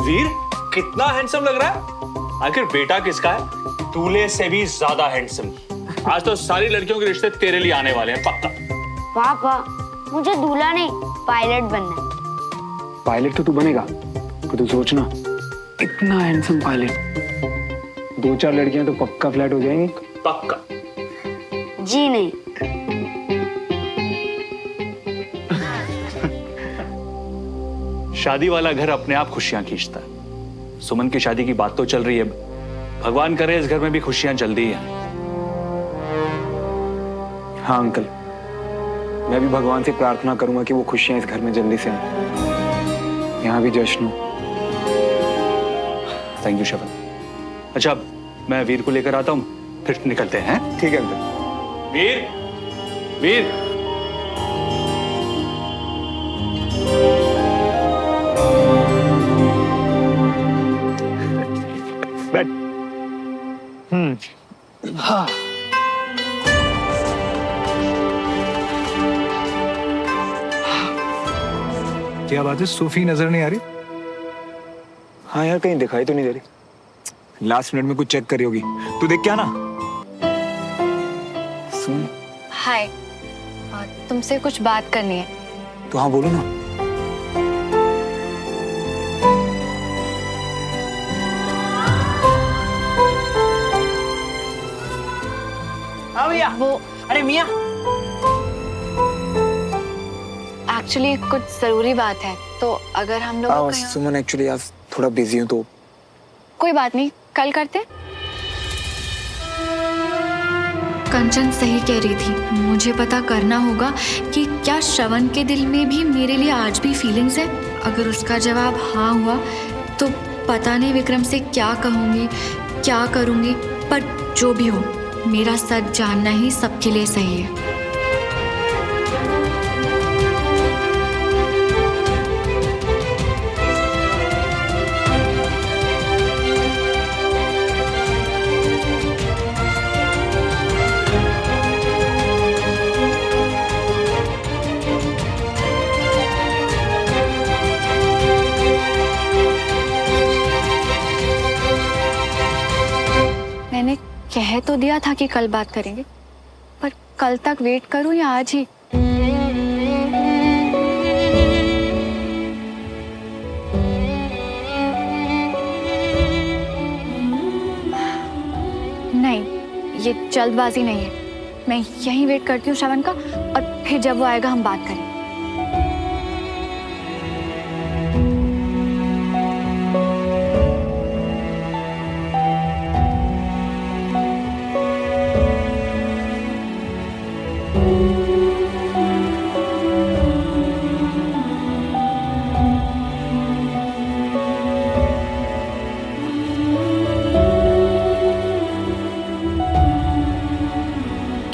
वीर कितना हैंडसम लग रहा है। आखिर बेटा किसका है? दूल्हे से भी ज्यादा हैंडसम। आज तो सारी लड़कियों के रिश्ते तेरे लिए आने वाले हैं पक्का। पापा मुझे दूल्हा नहीं पायलट बनना है। पायलट तो तू बनेगा, पर तू सोचना इतना हैंडसम पायलट, 2-4 लड़कियां तो पक्का फ्लैट हो जाएंगी। पक्का। जी नहीं। शादी वाला घर अपने आप खुशियां खींचता है। सुमन की शादी की बात तो चल रही है, भगवान करे इस घर में भी खुशियां जल्दी हैं। हाँ अंकल, मैं भी भगवान से प्रार्थना करूंगा कि वो खुशियां इस घर में जल्दी से आए, यहाँ भी जश्न हो। Thank you Shavan. अच्छा मैं वीर को लेकर आता हूँ, फिर निकलते हैं। ठीक है अंकल। वीर, वीर। बैठ। हाँ क्या बात है, सोफी नजर नहीं आ रही? हाँ यार, कहीं दिखाई तो नहीं दे रही। लास्ट मिनट में कुछ चेक करी होगी, तू देख क्या ना। सुन। हाय, तुमसे कुछ बात करनी है। तो हाँ बोलो ना। हाँ भैया। वो अरे मियाँ। एक्चुअली कुछ जरूरी बात है, तो अगर हम लोग सुमन एक्चुअली आज थोड़ा बिजी हूँ, तो कोई बात नहीं, कल करते। कंचन सही कह रही थी, मुझे पता करना होगा कि क्या श्रवण के दिल में भी मेरे लिए आज भी फीलिंग्स है। अगर उसका जवाब हाँ हुआ तो पता नहीं विक्रम से क्या कहूँगी, क्या करूँगी, पर जो भी हो मेरा सच जानना ही सबके लिए सही है। मैंने कह तो दिया था कि कल बात करेंगे, पर कल तक वेट करूं या आज ही? नहीं, ये जल्दबाजी नहीं है। मैं यहीं वेट करती हूँ श्रवण का, और फिर जब वो आएगा हम बात करेंगे।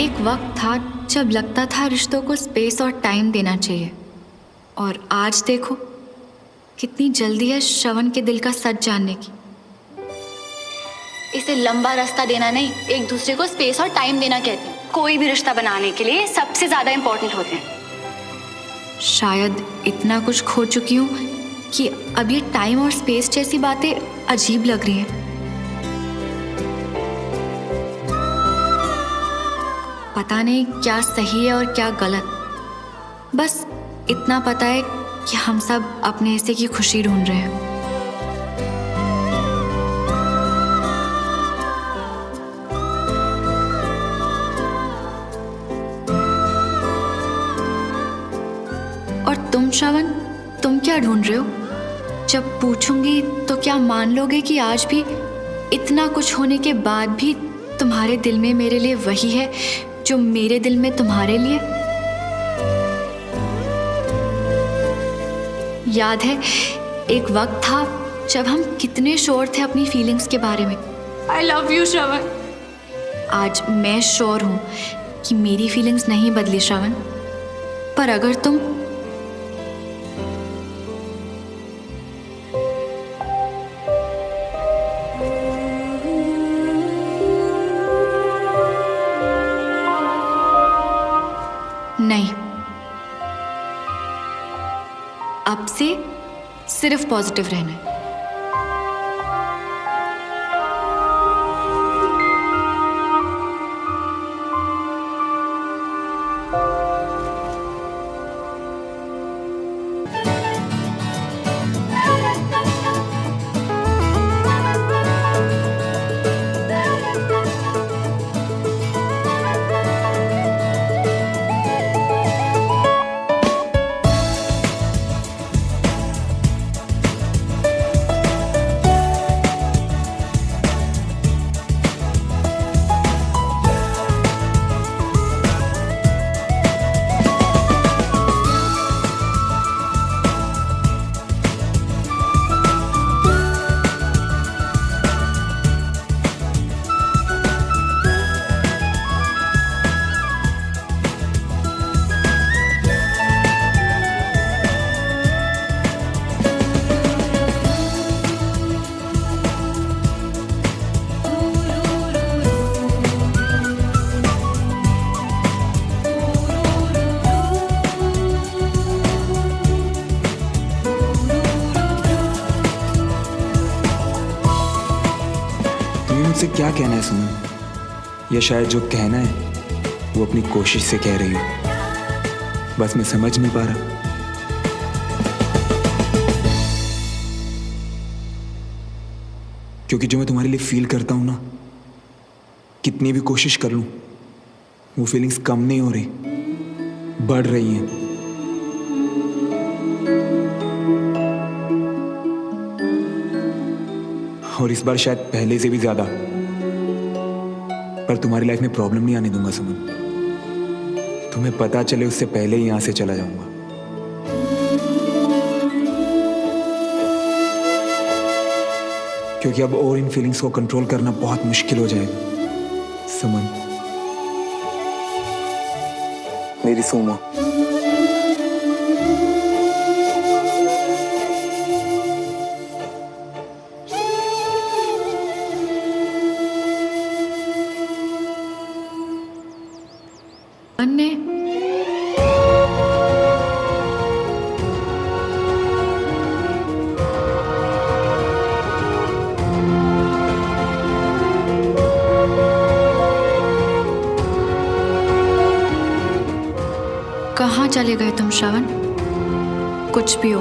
एक वक्त था जब लगता था रिश्तों को स्पेस और टाइम देना चाहिए, और आज देखो कितनी जल्दी है श्रवण के दिल का सच जानने की। इसे लंबा रास्ता देना नहीं, एक दूसरे को स्पेस और टाइम देना कहते हैं। कोई भी रिश्ता बनाने के लिए सबसे ज्यादा इंपॉर्टेंट होते हैं। शायद इतना कुछ खो चुकी हूँ कि अब ये टाइम और स्पेस जैसी बातें अजीब लग रही हैं। पता नहीं क्या सही है और क्या गलत। बस इतना पता है कि हम सब अपने हिस्से की खुशी ढूंढ रहे हैं। और तुम श्रवण, तुम क्या ढूंढ रहे हो? जब पूछूंगी तो क्या मान लोगे कि आज भी इतना कुछ होने के बाद भी तुम्हारे दिल में मेरे लिए वही है जो मेरे दिल में तुम्हारे लिए? याद है एक वक्त था जब हम कितने श्योर थे अपनी फीलिंग्स के बारे में। आई लव यू श्रवण। आज मैं श्योर हूं कि मेरी फीलिंग्स नहीं बदली श्रवण, पर अगर तुम नहीं, अब से सिर्फ पॉजिटिव रहना है। मुझसे क्या कहना है सुमन? या शायद जो कहना है वो अपनी कोशिश से कह रही हो, बस मैं समझ नहीं पा रहा। क्योंकि जो मैं तुम्हारे लिए फील करता हूं ना, कितनी भी कोशिश कर लूं, वो फीलिंग्स कम नहीं हो रही, बढ़ रही हैं। और इस बार शायद पहले से भी ज्यादा। पर तुम्हारी लाइफ में प्रॉब्लम नहीं आने दूंगा सुमन। तुम्हें पता चले उससे पहले ही यहां से चला जाऊंगा। क्योंकि अब और इन फीलिंग्स को कंट्रोल करना बहुत मुश्किल हो जाएगा सुमन, मेरी सोमा। अन्य कहाँ चले गए तुम श्रवण? कुछ भी हो,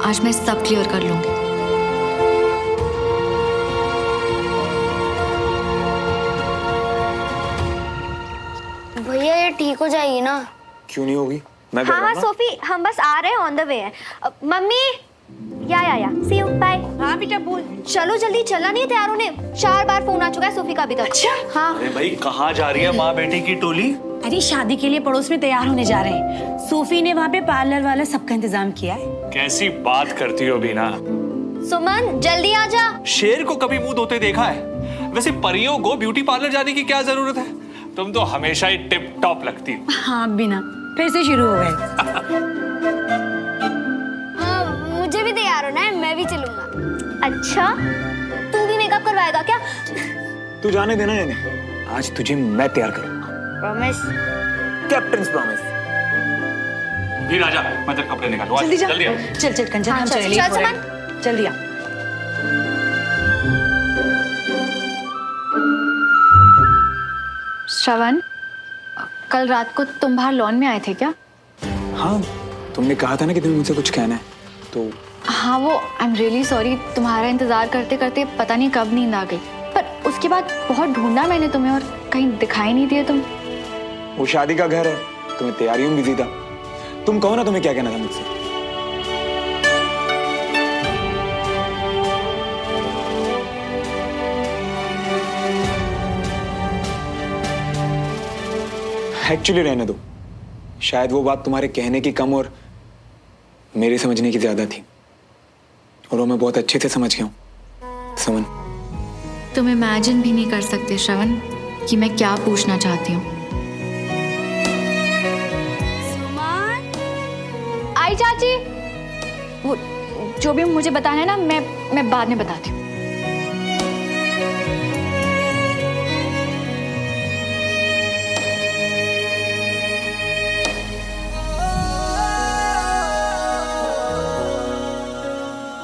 आज मैं सब क्लियर कर लूंगी। भैया ये ठीक हो जाएगी ना? क्यों नहीं होगी? मैं हाँ हाँ सोफी, हम बस आ रहे हैं, ऑन द वे है। मम्मी या सी यू बाय। हाँ बेटा बोल। चलो जल्दी, चलना नहीं है तैयार होने। 4 बार फोन आ चुका है सोफी का अभी तक। अच्छा हाँ। अरे भाई कहाँ जा रही है माँ बेटी की टोली? अरे शादी के लिए पड़ोस में तैयार होने जा रहे हैं। सोफी ने वहाँ पे पार्लर वाला सबका इंतजाम किया है। कैसी बात करती हो बीना? सुमन जल्दी आ जा। शेर को कभी मुंह धोते देखा है? वैसे परियों को ब्यूटी पार्लर जाने की क्या जरूरत है? तुम तो हमेशा ही टिप टॉप लगती हो। हाँ बिना, फिर से शुरू हो गए। हाँ मुझे भी तैयार होना है, मैं भी चलूंगा। अच्छा तू भी मेकअप करवाएगा क्या? तू जाने देना यानी, आज तुझे मैं तैयार करूंगा। प्रॉमिस? Captain promise. भी राजा, मैं तेरे कपड़े निकालूं। जल्दी जा। जल्दी आ। चल चल कंचन, हाँ, हम चल, चले। चल, सुमन। जल्दी आ। श्रवण, कल रात को तुम बाहर लॉन में आए थे क्या? हाँ, तुमने कहा था ना कि तुम्हें मुझसे कुछ कहना है, तो हाँ वो आई एम रियली सॉरी, तुम्हारा इंतजार करते करते पता नहीं कब नींद आ गई। पर उसके बाद बहुत ढूंढा मैंने तुम्हें और कहीं दिखाई नहीं दिए तुम। वो शादी का घर है, तुम्हें तैयारियों में बिजी था। तुम कहो ना तुम्हें क्या कहना था मुझसे। एक्चुअली रहने दो, शायद वो बात तुम्हारे कहने की कम और मेरे समझने की ज्यादा थी, और वो मैं बहुत अच्छे से समझ गया हूं सुमन। तुम इमेजिन भी नहीं कर सकते श्रवण कि मैं क्या पूछना चाहती हूँ। आई चाची, वो जो भी मुझे बताना है ना, मैं बाद में बताती हूँ।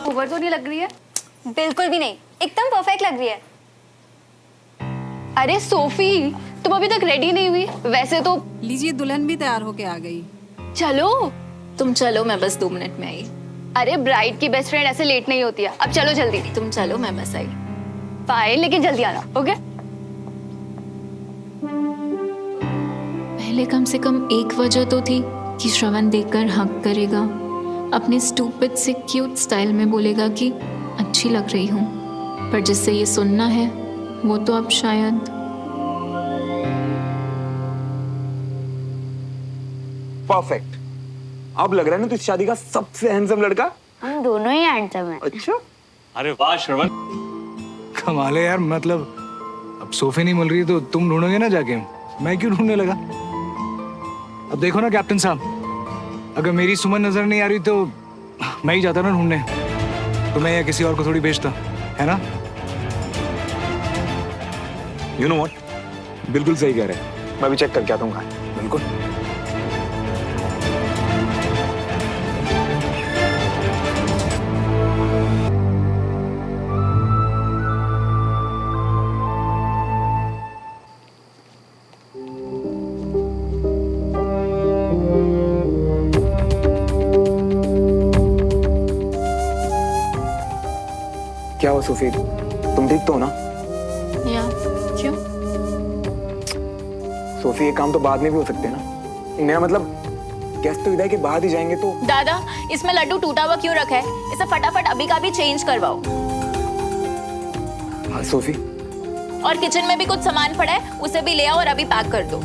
ओवर तो नहीं लग रही है? बिल्कुल भी नहीं, एकदम परफेक्ट लग रही है। अरे सोफी, तुम अभी तक रेडी नहीं हुई? वैसे तो लीजिए, दुल्हन भी तैयार होके आ गई। चलो। तुम चलो, मैं बस 2 मिनट में आई। अरे ब्राइड की बेस्ट फ्रेंड ऐसे लेट नहीं होती है। अब चलो जल्दी। तुम चलो, मैं बस आई। फाइन, लेकिन जल्दी आना, ओके? पहले कम से कम एक वजह तो थी कि श्रवण देखकर हक करेगा, अपने स्टूपिड से क्यूट स्टाइल में बोलेगा कि अच्छी लग रही हूँ। पर जिससे ये सुनना है वो तो अब शायद। परफेक्ट। अब लग रहा है ना तू इस शादी का सबसे हैंडसम लड़का। हम दोनों ही हैंडसम हैं। अच्छा, अरे वाह श्रवण, कमाल है यार। मतलब अब सोफी नहीं मिल रही तो तुम ढूंढोगे ना जाके, मैं क्यों ढूंढने लगा? अब देखो ना कैप्टन साहब, अगर मेरी सुमन नजर नहीं आ रही तो मैं ही जाता ना ढूंढने, तो मैं या किसी और को थोड़ी भेजता, है ना? यू नो व्हाट, बिल्कुल सही कह रहे हैं। मैं भी चेक करके आता हूँ। बिल्कुल। क्या हो सोफी, तुम ठीक तो हो ना? या क्यों? सोफी ये काम तो बाद में भी हो सकते हैं ना। मेरा मतलब गेस्ट तो विदाई के बाद ही जाएंगे तो। दादा, इसमें लड्डू टूटा हुआ क्यों रखा है? इसे फटाफट अभी का भी चेंज करवाओ। हाँ सोफी, और किचन में भी कुछ सामान पड़ा है, उसे भी ले आओ और अभी पैक कर दो।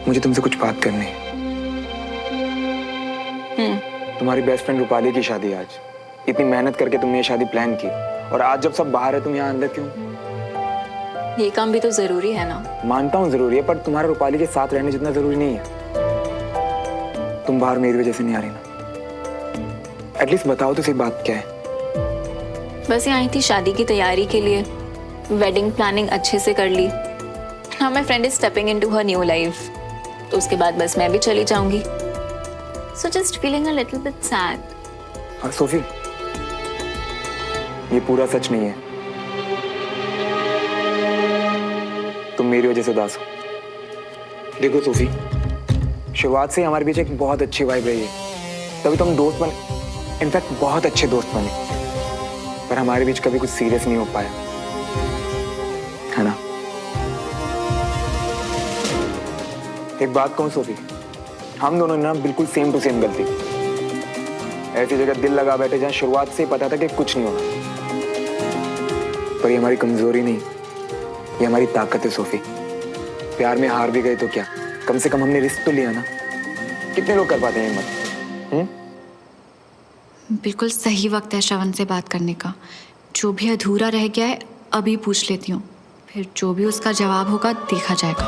मुझे तुमसे कुछ बात करनी है। तुम्हारी बेस्ट फ्रेंड रूपाली की शादी आज। इतनी मेहनत करके तुमने ये शादी प्लान की और आज जब सब बाहर है तुम यहाँ अंदर क्यों? ये काम भी तो जरूरी है ना। मानता हूँ जरूरी है, पर तुम्हारा रूपाली के साथ रहने जितना जरूरी नहीं है। तुम बाहर मेरी वजह से नहीं आ रही ना। एटलीस्ट बताओ तो सही बात क्या है। बस यहाँ आई थी शादी की तैयारी के लिए, वेडिंग प्लानिंग अच्छे से कर ली। Now my friend is stepping into her new life, तो उसके बाद बस मैं भी चली जाऊंगी। So just feeling a little bit sad. हाँ सोफी, ये पूरा सच नहीं है। तुम मेरी वजह से उदास हो। देखो सोफी, शुरुआत से हमारे बीच एक बहुत अच्छी वाइब रही है, तभी तो हम दोस्त बने, इनफैक्ट बहुत अच्छे दोस्त बने। पर हमारे बीच कभी कुछ सीरियस नहीं हो पाया, है ना? एक बात कहूं सोफी, हम दोनों ने ना बिल्कुल सेम टू सेम गलती। ऐसी जगह दिल लगा बैठे जहां शुरुआत से ही पता था कि कुछ नहीं होगा। पर ये हमारी कमजोरी नहीं, ये हमारी ताकत है सोफी। प्यार में हार भी गए तो क्या, कम से कम हमने रिस्क तो लिया ना। कितने लोग कर पाते हैं हिम्मत? बिल्कुल सही वक्त है श्रवण से बात करने का। जो भी अधूरा रह गया है अभी पूछ लेती हूँ, फिर जो भी उसका जवाब होगा देखा जाएगा।